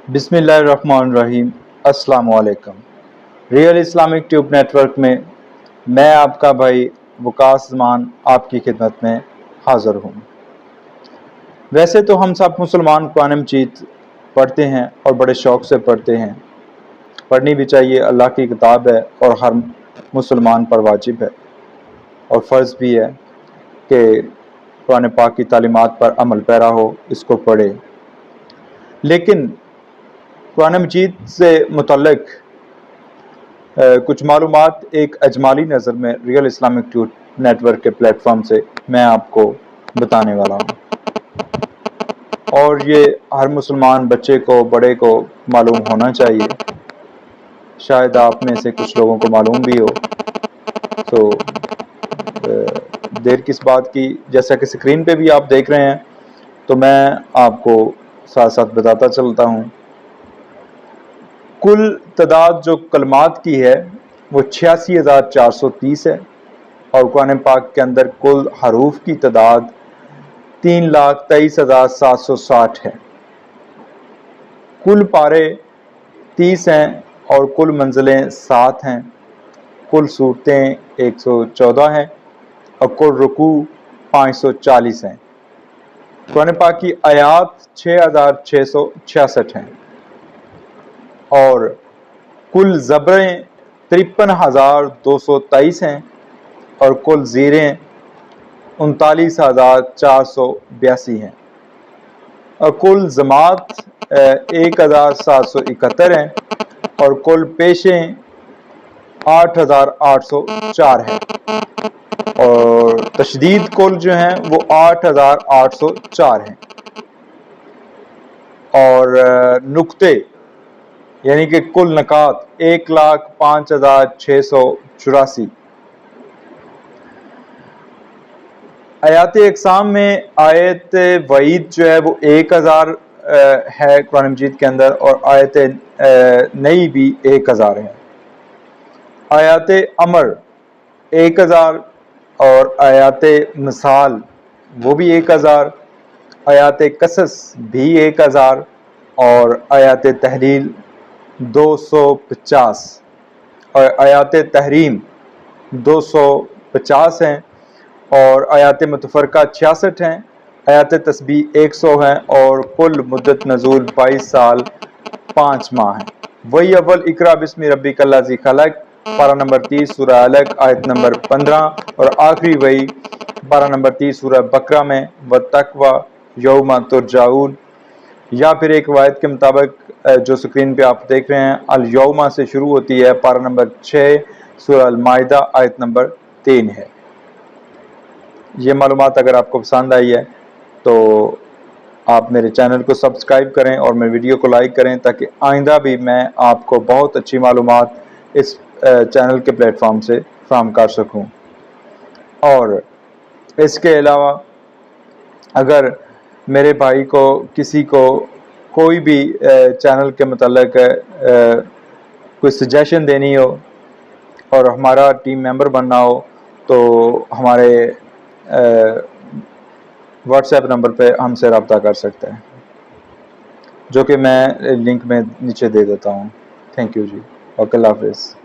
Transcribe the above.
بسم اللہ الرحمن الرحیم۔ السلام علیکم۔ ریئل اسلامک ٹیوب نیٹورک میں میں آپ کا بھائی وقاص زمان آپ کی خدمت میں حاضر ہوں۔ ویسے تو ہم سب مسلمان قرآن مجید پڑھتے ہیں اور بڑے شوق سے پڑھتے ہیں، پڑھنی بھی چاہیے، اللہ کی کتاب ہے اور ہر مسلمان پر واجب ہے اور فرض بھی ہے کہ قرآن پاک کی تعلیمات پر عمل پیرا ہو، اس کو پڑھے۔ لیکن قرآن مجید سے متعلق کچھ معلومات ایک اجمالی نظر میں ریئل اسلامک ٹیوب نیٹورک کے پلیٹ فارم سے میں آپ کو بتانے والا ہوں، اور یہ ہر مسلمان بچے کو، بڑے کو معلوم ہونا چاہیے۔ شاید آپ میں سے کچھ لوگوں کو معلوم بھی ہو، تو دیر کس بات کی، جیسا کہ اسکرین پہ بھی آپ دیکھ رہے ہیں، تو میں آپ کو ساتھ ساتھ بتاتا چلتا ہوں۔ کل تعداد جو کلمات کی ہے وہ 86,430 ہے، اور قرآن پاک کے اندر کل حروف کی تعداد 3,23,760 ہے۔ کل پارے 30 ہیں اور کل منزلیں 7 ہیں، کل صورتیں 114 ہیں اور کل رکوع 540 ہیں۔ قرآن پاک کی آیات 6,666 ہیں اور کل زبریں 53,223 ہیں اور کل زیریں 39,482 ہیں اور کل ضمات 1,771 ہیں اور کل پیشیں 8,804 ہیں اور تشدید کل جو ہیں وہ 8,804 ہیں، اور نقطے یعنی کہ کل نکات 1,05,684۔ آیات اقسام میں آیت وعید جو ہے وہ 1,000 ہے قرآن مجید کے اندر، اور آیت نئی بھی 1,000 ہے۔ آیات امر 1,000 اور آیات مثال وہ بھی 1,000، آیات قصص بھی 1,000 اور آیات تحلیل 250 اور آیات تحریم 250 ہیں اور آیات متفرقہ 66 ہیں، آیات تسبیح 100 ہیں اور کل مدت نزول 22 سال 5 ماہ ہیں۔ وہی اول اقرا بسم ربک الذی خلق، پارہ نمبر 30 سورہ علق آیت نمبر 15، اور آخری وہی پارہ نمبر 30 سورہ بقرہ میں وَالتَّقْوَىٰ یَوْمَ تُرْجَعُونَ، یا پھر ایک روایت کے مطابق جو سکرین پہ آپ دیکھ رہے ہیں، الیوم سے شروع ہوتی ہے، پارہ نمبر 6 سورہ المائدہ آیت نمبر 3 ہے۔ یہ معلومات اگر آپ کو پسند آئی ہے تو آپ میرے چینل کو سبسکرائب کریں اور میرے ویڈیو کو لائک کریں، تاکہ آئندہ بھی میں آپ کو بہت اچھی معلومات اس چینل کے پلیٹ فارم سے فراہم کر سکوں۔ اور اس کے علاوہ اگر میرے بھائی کو، کسی کو کوئی بھی چینل کے متعلق کوئی سجیشن دینی ہو اور ہمارا ٹیم ممبر بننا ہو، تو ہمارے واٹس ایپ نمبر پہ ہم سے رابطہ کر سکتے ہیں، جو کہ میں لنک میں نیچے دے دیتا ہوں۔ تھینک یو جی، اوکے، اللہ حافظ۔